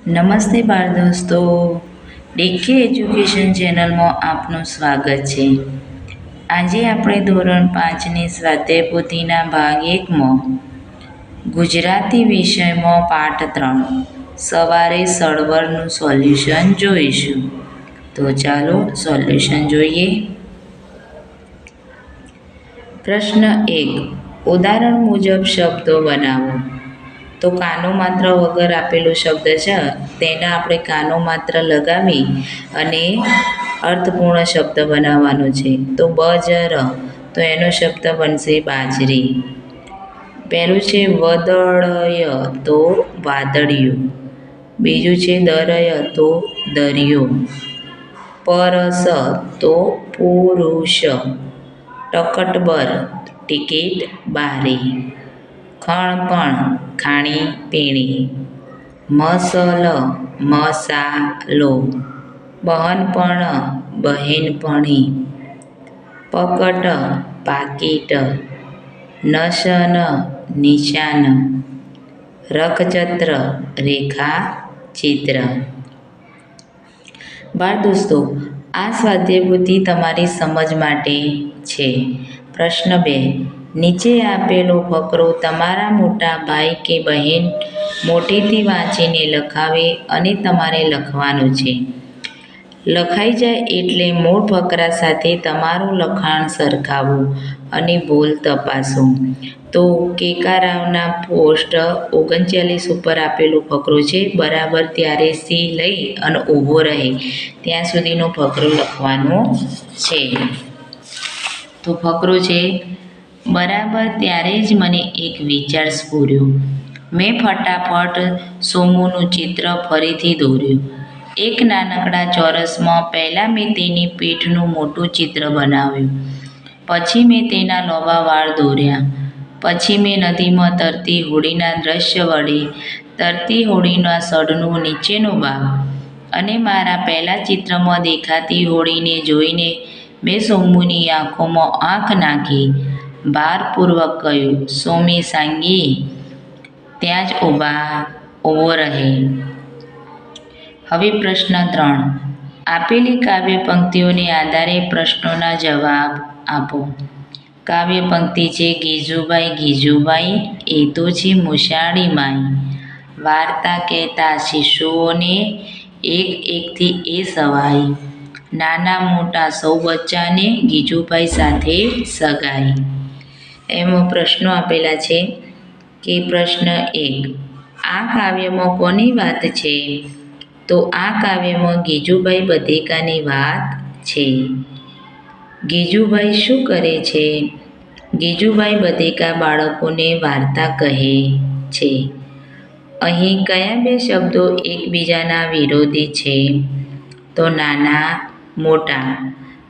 નમસ્તે બાળ દોસ્તો, ડીકે એજ્યુકેશન ચેનલમાં આપનું સ્વાગત છે. આજે આપણે ધોરણ 5ની સ્વાધ્યાય પોથીના ભાગ 1માં ગુજરાતી વિષયમાં પાઠ 3 સવારે સળવળનું સોલ્યુશન જોઈશું. તો ચાલો સોલ્યુશન જોઈએ. પ્રશ્ન 1. ઉદાહરણ મુજબ શબ્દો બનાવો. તો કાનો માત્ર વગર આપેલો શબ્દ છે તેના આપણે કાનો માત્ર લગાવી અને અર્થપૂર્ણ શબ્દ બનાવવાનો છે. તો બજર, તો એનો શબ્દ બનશે બાજરી. પહેલું છે વદળય, તો વાદળિયું. બીજું છે દરય, તો દરિયો. પરસ, તો પુરુષ. ટકટબર, ટિકિટ બારી. ખણપણ, ખાણી પીણી. મસલ, મસાલો. બહનપણ, બહેનપણી. પકટ, પાકીટ. નશન, નિશાન. રખચત્ર, રેખા ચિત્ર. બાળ દોસ્તો, આ સ્વાધ્યાય પોથી તમારી સમજ માટે છે. પ્રશ્ન 2. નીચે આપેલો ફકરો તમારા મોટા ભાઈ કે બહેન મોટેથી વાંચીને લખાવે અને તમારે લખવાનું છે. લખાઈ જાય એટલે મૂળ ફકરા સાથે તમારું લખાણ સરખાવો અને ભૂલ તપાસો. તો કેકારાવના પોસ્ટ 39 ઉપર આપેલો ફકરો છે. બરાબર ત્યારે સી લઈ અને ઊભો રહે ત્યાં સુધીનો ફકરો લખવાનો છે. તો ફકરો છે, બરાબર ત્યારે જ મને એક વિચાર સ્ફુર્યો. મેં ફટાફટ સોમુનું ચિત્ર ફરીથી દોર્યું. એક નાનકડા ચોરસમાં પહેલાં મેં તેની પીઠનું મોટું ચિત્ર બનાવ્યું. પછી મેં તેના લોબા વાળ દોર્યા. પછી મેં નદીમાં તરતી હોડીના દ્રશ્ય વડે તરતી હોડીના સડનો નીચેનો ભાગ અને મારા પહેલા ચિત્રમાં દેખાતી હોડીને જોઈને મેં સોમુની આંખોમાં આંખ નાખી ભારપૂર્વક કહ્યું, સોમી સાંગી, ત્યાં જ ઊભો રહે. હવે પ્રશ્ન 3. આપેલી કાવ્ય પંક્તિઓને આધારે પ્રશ્નોના જવાબ આપો. કાવ્ય પંક્તિ છે ગીજુભાઈ ગીજુભાઈ, એ તો છે મુશાળી માઈ. વાર્તા કહેતા શિશુઓને એક એકથી એ સવાઈ. નાના મોટા સૌ બચ્ચાને ગીજુભાઈ સાથે સગાઈ. એમાં પ્રશ્નો આપેલા છે કે પ્રશ્ન 1. આ કાવ્યમાં કોની વાત છે? તો આ કાવ્યમાં ગીજુભાઈ બધેકાની વાત છે. ગીજુભાઈ શું કરે છે? ગીજુભાઈ બધેકા બાળકોને વાર્તા કહે છે. અહીં કયા બે શબ્દો એકબીજાના વિરોધી છે? તો નાના મોટા.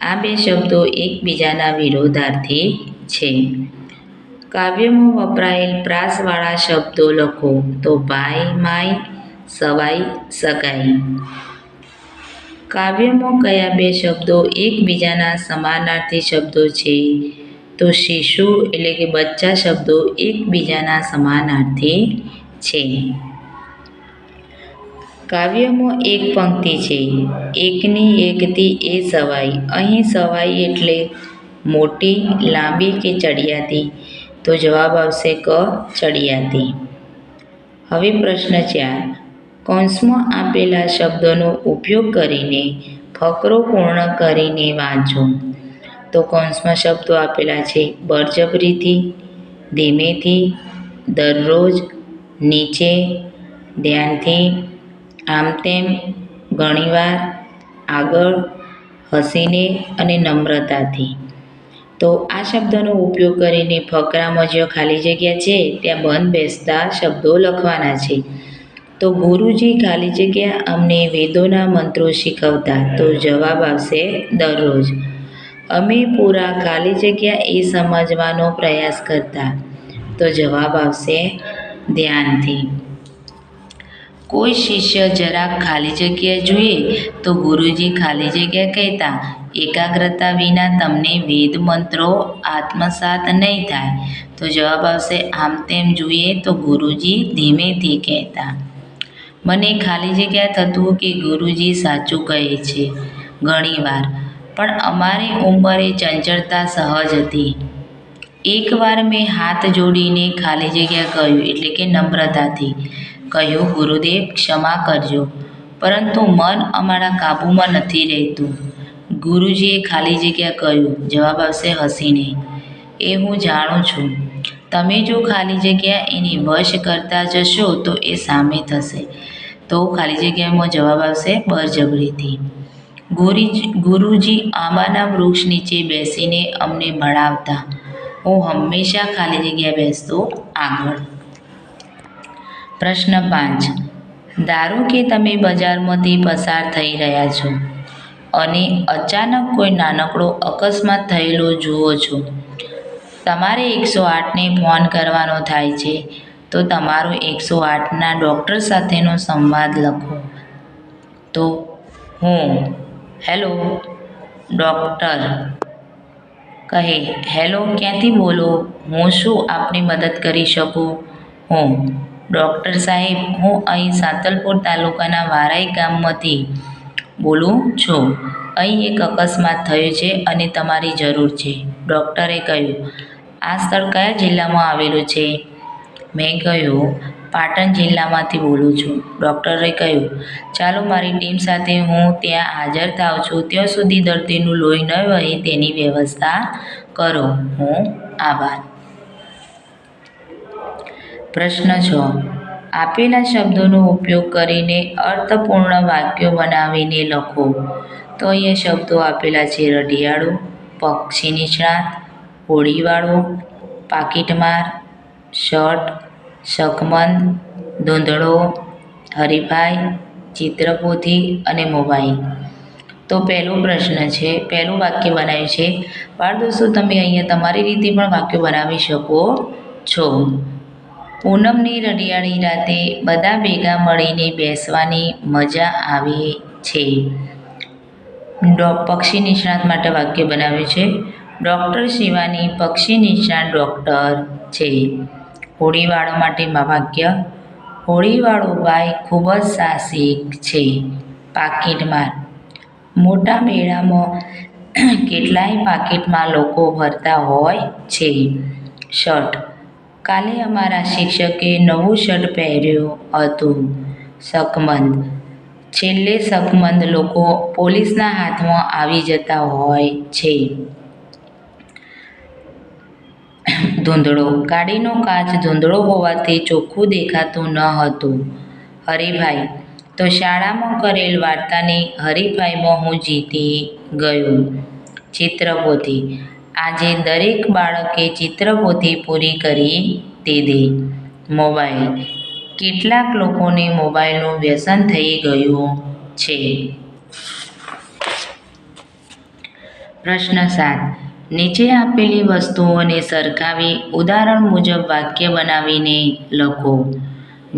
આ બે શબ્દો એકબીજાના વિરોધાર્થી છે. કાવ્યમાં વપરાયેલ પ્રાસવાળા શબ્દો લખો. તો ભાઈ માઈ, સવાઈ સગાઈ. કાવ્યમાં કયા બે શબ્દો એકબીજાના સમાનાર્થી શબ્દો છે? તો શિશુ એટલે કે બચ્ચા શબ્દો એકબીજાના સમાનાર્થી છે. કાવ્યમાં એક પંક્તિ છે, એકની એકથી એ સવાઈ. અહીં સવાઈ એટલે મોટી, લાંબી કે ચડિયાતી? તો જવાબ આવશે ક, ચડિયાતી. હવે પ્રશ્ન 4. કૌંસમાં આપેલા શબ્દોનો ઉપયોગ કરીને ફકરો પૂર્ણ કરીને વાંચો. તો કૌંસમાં શબ્દો આપેલા છે બળજબરીથી, ધીમેથી, દરરોજ, નીચે, ધ્યાનથી, આમતેમ, ઘણીવાર, આગળ, હસીને અને નમ્રતાથી. તો આ શબ્દોનો ઉપયોગ કરીને ફકરામાં જ્યાં ખાલી જગ્યા છે ત્યાં બંધ બેસતા શબ્દો લખવાના છે. તો ગુરુજી ખાલી જગ્યા અમને વેદોના મંત્રો શીખવતા. તો જવાબ આવશે દરરોજ. અમે પૂરા ખાલી જગ્યા એ સમજવાનો પ્રયાસ કરતા. તો જવાબ આવશે ધ્યાનથી. કોઈ શિષ્ય જરાક ખાલી જગ્યા જોઈએ તો ગુરુજી ખાલી જગ્યા કહેતા. એકાગ્રતા વિના તમને વેદ મંત્રો આત્મસાત નહીં થાય. તો જવાબ આવશે આમ તેમ જોઈએ તો ગુરુજી ધીમેથી કહેતા. મને ખાલી જગ્યા થતું કે ગુરુજી સાચું કહે છે ઘણીવાર, પણ અમારી ઉંમરે ચંચળતા સહજ હતી. એકવાર મેં હાથ જોડીને ખાલી જગ્યા કહ્યું, એટલે કે નમ્રતાથી કહ્યું, ગુરુદેવ ક્ષમા કરજો, પરંતુ મન અમારા કાબૂમાં નથી રહેતું. ગુરુજીએ ખાલી જગ્યા કહ્યું, જવાબ આવશે હસીને, એ હું જાણું છું. તમે જો ખાલી જગ્યા એને વશ કરતા જશો તો એ સામે થશે. તો ખાલી જગ્યામાં જવાબ આવશે બળજબરીથી. ગુરુજી આંબાના વૃક્ષ નીચે બેસીને અમને ભણાવતા. હું હંમેશા ખાલી જગ્યા બેસતો આગળ. પ્રશ્ન 5. ધારો કે તમે બજારમાંથી પસાર થઈ રહ્યા છો અને અચાનક કોઈ નાનકડો અકસ્માત થયેલો જુઓ છો. તમારે 108ને ફોન કરવાનો થાય છે, તો તમારો 108ના ડૉક્ટર સાથેનો સંવાદ લખો. તો હું, હેલો ડૉક્ટર. કહે, હેલો, ક્યાંથી બોલો? હું શું આપની મદદ કરી શકું? હું, ડૉક્ટર સાહેબ, હું અહીં સાંતલપુર તાલુકાના વારાઈ ગામમાંથી બોલું છું. અહીં એક અકસ્માત થયો છે અને તમારી જરૂર છે. ડૉક્ટરે કહ્યું, આ સ્થળ કયા જિલ્લામાં આવેલું છે? મેં કહ્યું, પાટણ જિલ્લામાંથી બોલું છું. ડૉક્ટરે કહ્યું, ચાલો મારી ટીમ સાથે હું ત્યાં હાજર થાઉં છું. ત્યાં સુધી દર્દીનું લોહી ન વહે તેની વ્યવસ્થા કરો. હું, આભાર. પ્રશ્ન 6. આપેલા શબ્દોનો ઉપયોગ કરીને અર્થપૂર્ણ વાક્યો બનાવીને લખો. તો અહીંયા શબ્દો આપેલા છે: રઢિયાળું, પક્ષી નિષ્ણાત, હોડીવાળો, પાકીટમાર, શર્ટ, શકમંદ, ધૂંધળો, હરીફાઈ, ચિત્રપોથી અને મોબાઈલ. તો પહેલો પ્રશ્ન છે, પહેલું વાક્ય બનાવ્યું છે. બાળ દોસ્તો, તમે અહીંયા તમારી રીતે પણ વાક્યો બનાવી શકો છો. પૂનમની રઢિયાળી રાતે બધા ભેગા મળીને બેસવાની મજા આવે છે. પક્ષી નિષ્ણાત માટે વાક્ય બનાવ્યું છે. ડૉક્ટર શિવાની પક્ષી નિષ્ણાત ડૉક્ટર છે. હોડીવાળો માટે વાક્ય: હોડીવાળો ભાઈ ખૂબ જ સાહસિક છે. પાકીટમાર: મોટા મેળામાં કેટલાય પાકીટમાં લોકો ભરતા હોય છે. શર્ટ: કાલે અમારા શિક્ષકે નવું શર્ટ પહેર્યું હતું. શકમંદ: છેલ્લે શકમંદ લોકો પોલીસના હાથમાં આવી જતા હોય છે. ધૂંધળો: ગાડીનો કાચ ધૂંધળો હોવાથી ચોખ્ખું દેખાતું ન હતું. હરીફાઈ: તો શાળામાં કરેલ વાર્તાની હરીફાઈમાં હું જીતી ગયો. ચિત્રપોથી: આજે દરેક બાળકે ચિત્રપોથી પૂરી કરી દીધી. મોબાઈલ: કેટલાક લોકોને મોબાઈલનું વ્યસન થઈ ગયું છે. પ્રશ્ન 7. નીચે આપેલી વસ્તુઓને સરખાવી ઉદાહરણ મુજબ વાક્ય બનાવીને લખો.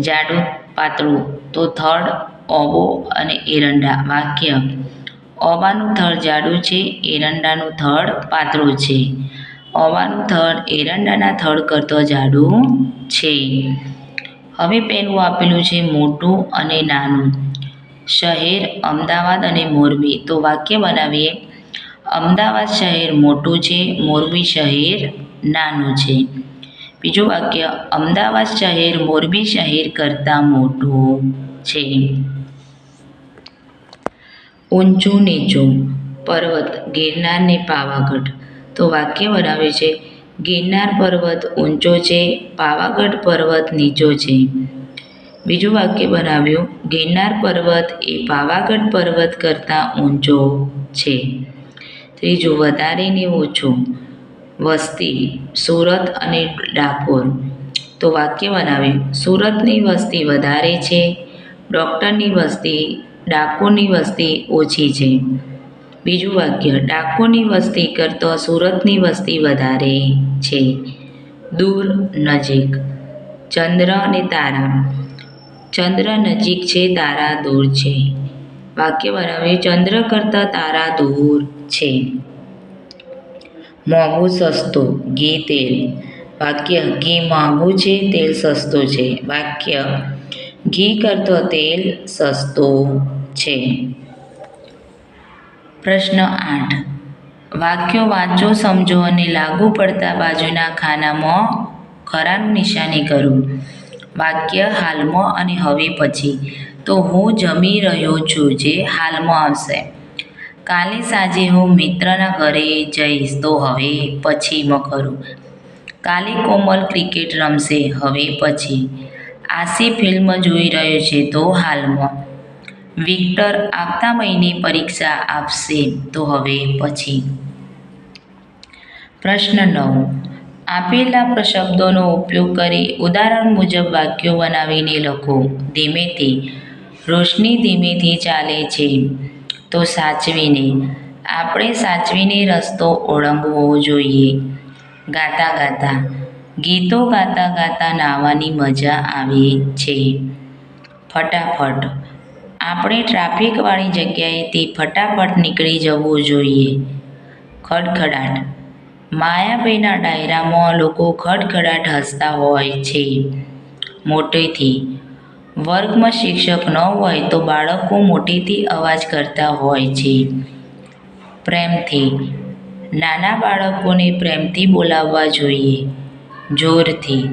જાડું, પાતળું, તો થડ, ઓબો અને એરંડા. વાક્ય: ઓબાનું થડ જાડું છે, એરંડાનું થડ પાતળું છે. ઓબાનું થડ એરંડાના થડ કરતાં જાડું છે. હવે પહેલું આપેલું છે મોટું અને નાનું. શહેર અમદાવાદ અને મોરબી. તો વાક્ય બનાવીએ: અમદાવાદ શહેર મોટું છે, મોરબી શહેર નાનું છે. બીજું વાક્ય: અમદાવાદ શહેર મોરબી શહેર કરતાં મોટું છે. ઊંચું નીચું. પર્વત ગિરનાર ને પાવાગઢ. તો વાક્ય બનાવ્યું છે: ગિરનાર પર્વત ઊંચો છે, પાવાગઢ પર્વત નીચો છે. બીજું વાક્ય બનાવ્યું: ગિરનાર પર્વત એ પાવાગઢ પર્વત કરતાં ઊંચો છે. ત્રીજું વધારે ને ઓછું. વસ્તી સુરત અને ડાકોર. તો વાક્ય બનાવ્યું: સુરતની વસ્તી વધારે છે, ડૉક્ટરની વસ્તી ડાકોરની વસ્તી ઓછી છે. બીજું વાક્ય: ડાકોરની વસ્તી કરતાં સુરતની વસ્તી વધારે છે. દૂર નજીક. ચંદ્ર અને તારા. ચંદ્ર નજીક છે, તારા દૂર છે. વાક્ય બનાવ્યું: ચંદ્ર કરતાં તારા દૂર છે. મોંઘું સસ્તું. ઘી તેલ. વાક્ય: ઘી મોંઘું છે, તેલ સસ્તું છે. વાક્ય: ઘી કરતાં તેલ સસ્તું છે. પ્રશ્ન 8. વાક્યો વાંચો, સમજો અને લાગુ પડતા બાજુના ખાનામાં ખરાનું નિશાની કરો. વાક્ય હાલમાં અને હવે પછી. તો હું જમી રહ્યો છું જે હાલમાં આવશે. કાલે સાંજે હું મિત્રના ઘરે જઈશ તો હવે પછીમાં કરું. કાલે કોમલ ક્રિકેટ રમશે હવે પછી. આશી ફિલ્મ જોઈ રહ્યો છે તો હાલમાં. વિક્ટર આવતા મહિને પરીક્ષા આપશે તો હવે પછી. પ્રશ્ન 9. આપેલા શબ્દોનો ઉપયોગ કરી ઉદાહરણ મુજબ વાક્યો બનાવીને લખો. ધીમેથી. રોશની ધીમેથી ચાલે છે તો સાચવીને. આપણે સાચવીને રસ્તો ઓળંગવો જોઈએ. ગાતા ગાતા. ગીતો ગાતા ગાતા નાહવાની મજા આવે છે. ફટાફટ. આપણે ટ્રાફિકવાળી જગ્યાએથી ફટાફટ નીકળી જવું જોઈએ. ખડખડાટ. માયાભાઈના ડાયરામાં લોકો ખડખડાટ હસતા હોય છે. મોટેથી. વર્ગમાં શિક્ષક ન હોય તો બાળકો મોટેથી અવાજ કરતા હોય છે. પ્રેમથી. નાના બાળકોને પ્રેમથી બોલાવવા જોઈએ. જોરથી.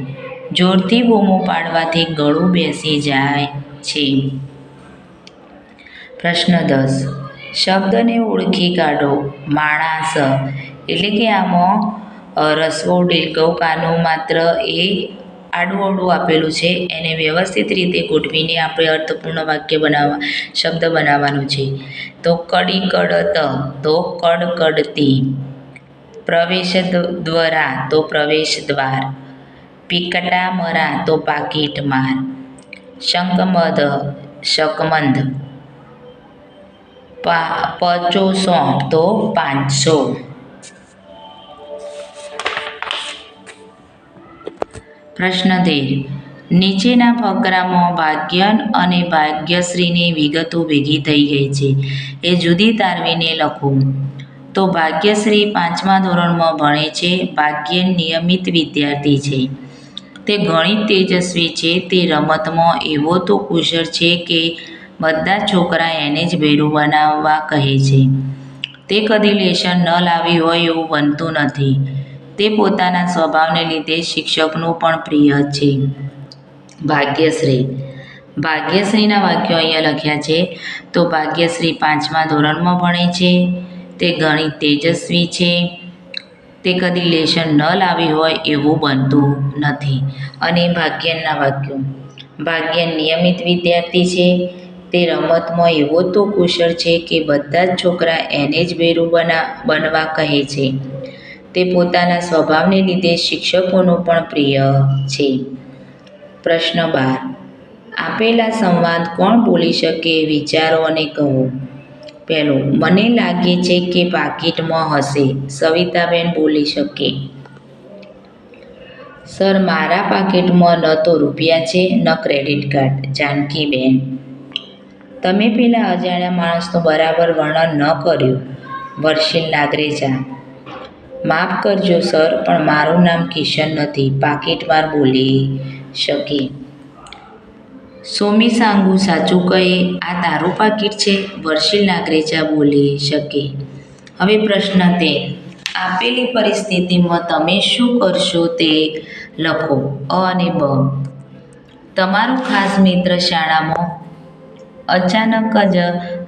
જોરથી બૂમો પાડવાથી ગળું બેસી જાય છે. પ્રશ્ન 10. શબ્દને ઓળખી કાઢો. માણસ એટલે કે આમાં રસ્વો દીર્ઘ કાનો માત્ર એ આડું આપેલું છે. એને વ્યવસ્થિત રીતે ગોઠવીને આપણે અર્થપૂર્ણ વાક્ય શબ્દ બનાવવાનું છે. તો કડી કડત તો કડકડતી. પ્રવેશ દ્વારા તો પ્રવેશ દ્વાર. પિકટામરા તો પાકીટ માર. શંકમદ શકમંદ. 500 તો 500. પ્રશ્ન 13. નીચેના ફકરામાં ભાગ્યન અને ભાગ્યશ્રીની વિગતો ભેગી થઈ ગઈ છે એ જુદી તારવીને લખો. તો ભાગ્યશ્રી 5મા ધોરણમાં ભણે છે. ભાગ્યન નિયમિત વિદ્યાર્થી છે. તે ગણિત તેજસ્વી છે. તે રમતમાં એવો તો કુશળ છે કે બધા છોકરા એને જ ભેરું બનાવવા કહે છે. તે કદી લેશન ન લાવી હોય એવું બનતું નથી. તે પોતાના સ્વભાવને લીધે શિક્ષકનું પણ પ્રિય છે. ભાગ્યશ્રી. ભાગ્યશ્રીના વાક્યો અહીંયા લખ્યા છે. તો ભાગ્યશ્રી 5મા ધોરણમાં ભણે છે. તે ગણિત તેજસ્વી છે. તે કદી લેશન ન લાવી હોય એવું બનતું નથી. અને ભાગ્યનના વાક્યો. ભાગ્યન નિયમિત વિદ્યાર્થી છે. તે રમતમાં એવો તો કુશળ છે કે બધા જ છોકરા એને જ ભેરું બનવા કહે છે. તે પોતાના સ્વભાવને લીધે શિક્ષકોનું પણ પ્રિય છે. પ્રશ્ન 12. આપેલા સંવાદ કોણ બોલી શકે વિચારો અને કહો. પહેલું. મને લાગે છે કે પાકીટમાં હશે. સવિતાબેન બોલી શકે. સર, મારા પાકીટમાં ન તો રૂપિયા છે ન ક્રેડિટ કાર્ડ. જાનકીબેન. તમે પેલા અજાણ્યા માણસનું બરાબર વર્ણન ન કર્યું. વર્ષિલ નાગરેજા. માફ કરજો સર, પણ મારું નામ કિશન નથી. પાકીટમાર બોલી શકે. સોમી સાંગુ સાચું કહે. આ તારું પાકીટ છે. વર્ષિલ નાગરેજા બોલી શકે. હવે પ્રશ્ન 13. આપેલી પરિસ્થિતિમાં તમે શું કરશો તે લખો. અ અને બ. તમારું ખાસ મિત્ર શાળામાં અચાનક જ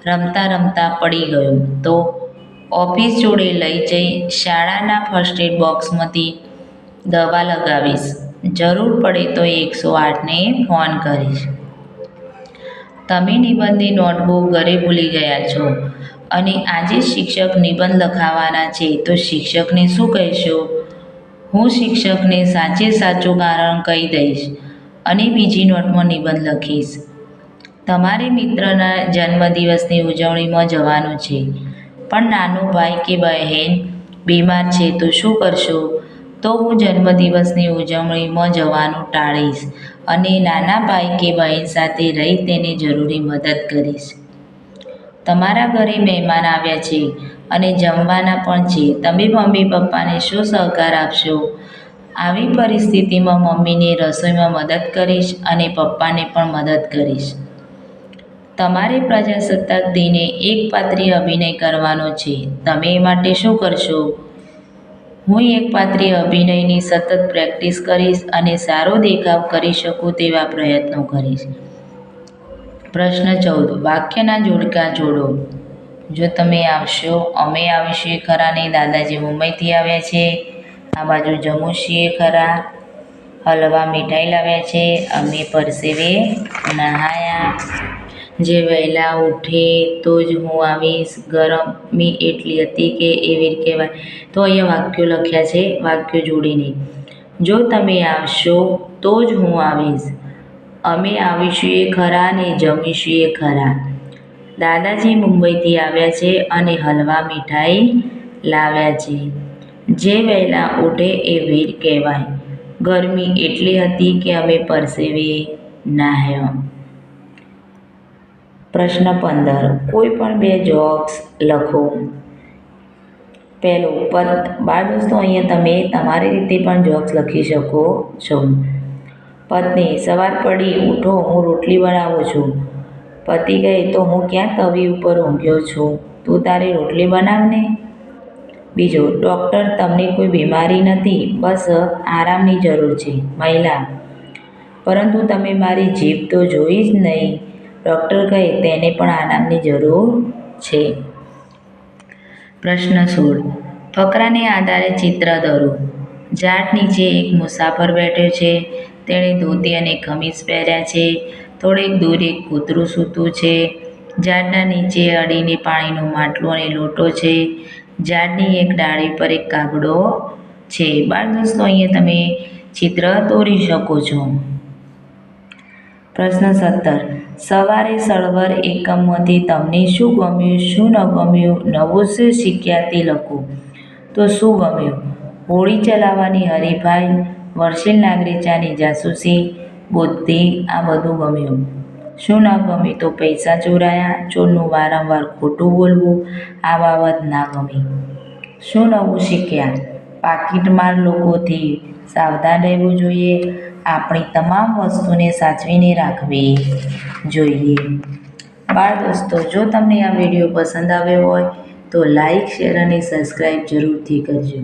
રમતા રમતા પડી ગયો તો ઓફિસ જોડે લઈ જઈ શાળાના ફર્સ્ટ એડ બોક્સમાંથી દવા લગાવીશ. જરૂર પડે તો 108ને ફોન કરીશ. તમે નિબંધની નોટબુક ઘરે ભૂલી ગયા છો અને આજે શિક્ષક નિબંધ લખાવવાના છે તો શિક્ષકને શું કહેશો? હું શિક્ષકને સાચે સાચું કારણ કહી દઈશ અને બીજી નોટમાં નિબંધ લખીશ. તમારે મિત્રના જન્મદિવસની ઉજવણીમાં જવાનું છે પણ નાનો ભાઈ કે બહેન બીમાર છે તો શું કરશો? તો હું જન્મદિવસની ઉજવણીમાં જવાનું ટાળીશ અને નાના ભાઈ કે બહેન સાથે રહી તેને જરૂરી મદદ કરીશ. તમારા ઘરે મહેમાન આવ્યા છે અને જમવાના પણ છે. તમે મમ્મી પપ્પાને શું સહકાર આપશો? આવી પરિસ્થિતિમાં મમ્મીની રસોઈમાં મદદ કરીશ અને પપ્પાને પણ મદદ કરીશ. તમારે પ્રજાસત્તાક દિને એક પાત્રીય અભિનય કરવાનો છે. તમે એ માટે શું કરશો? હું એક પાત્રીય અભિનયની સતત પ્રેક્ટિસ કરીશ અને સારો દેખાવ કરી શકું તેવા પ્રયત્નો કરીશ. પ્રશ્ન 14. વાક્યના જોડકા જોડો. જો તમે આવશો, અમે આવીશું એ ખરા ને. દાદાજી મુંબઈથી આવ્યા છે. આ બાજુ જમ્મુ છીએ ખરા. હલવા મીઠાઈ લાવ્યા છે. અમે પરસેવે નહાયા. જે વહેલા ઉઠે તો જ હું આવીશ. ગરમી એટલી હતી કે એવી કહેવાય. તો અહીંયા વાક્યો લખ્યા છે, વાક્યો જોડીને. જો તમે આવશો તો જ હું આવીશ. અમે આવીશું એ ખરા ને જમીશું એ ખરા. દાદાજી મુંબઈથી આવ્યા છે અને હલવા મીઠાઈ લાવ્યા છે. જે વહેલા ઉઠે એ વીર કહેવાય. ગરમી એટલી હતી કે અમે પરસેવે નાહ્યા. પ્રશ્ન 15. કોઈ પણ બે જોક્સ લખો. પહેલો, બાળ દોસ્તો, અહીંયા તમે તમારી રીતે પણ જોક્સ લખી શકો છો. પત્ની: સવાર પડી, ઉઠો, હું રોટલી બનાવું છું. પતિ કહે: તો હું ક્યાં તવી ઉપર ઊંઘ્યો છું, તું તારી રોટલી બનાવને. બીજો, ડૉક્ટર: તમને કોઈ બીમારી નથી, બસ આરામની જરૂર છે. મહિલા: પરંતુ તમે મારી જીભ તો જોઈ જ નહીં. ડૉક્ટર કહે: તેને પણ આરામની જરૂર છે. પ્રશ્ન 16. ફકરાને આધારે ચિત્ર દોરો. ઝાડ નીચે એક મુસાફર બેઠો છે. તેણે ધોતી અને ખમીસ પહેર્યા છે. થોડેક દૂર એક કૂતરું સૂતું છે. ઝાડના નીચે અડીને પાણીનું માટલું અને લોટો છે. ઝાડની એક ડાળી પર એક કાગડો છે. બાળ દોસ્તો, અહીંયા તમે ચિત્ર દોરી શકો છો. પ્રશ્ન 17. સવારે સળવર એકમમાંથી તમને શું ગમ્યું, શું ન ગમ્યું, નવું શું શીખ્યા તે લખો. તો શું ગમ્યું? હોડી ચલાવવાની હરીફાઈ, વર્ષિલ નાગરિચાની જાસૂસી, બુદ્ધિ, આ બધું ગમ્યું. શું ન ગમ્યું? તો પૈસા ચોરાયા, ચોરનું વારંવાર ખોટું બોલવું, આ બાબત ના ગમી. શું નવું શીખ્યા? પાકીટમાર લોકોથી સાવધાન રહેવું જોઈએ. આપણી તમામ વસ્તુને સાચવીને રાખવી જોઈએ. બાળ દોસ્તો, જો તમને આ વિડીયો પસંદ આવ્યો હોય તો લાઈક, શેર અને સબસ્ક્રાઈબ જરૂરથી કરજો.